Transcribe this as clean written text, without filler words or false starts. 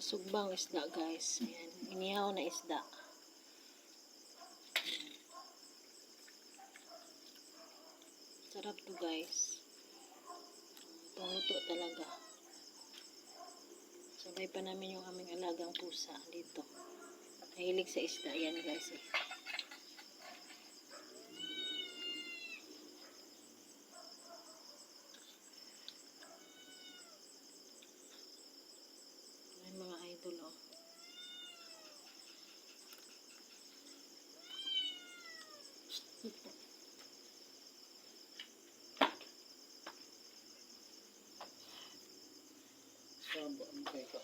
sugbang isda, guys. Ayan, inihaw na isda. Sarap to, guys. Itong luto talaga. Sabay pa namin yung aming alagang pusa dito. Nahilig sa isda. Ayan, guys. Ayan, mga idol, oh. Sabo ang teka.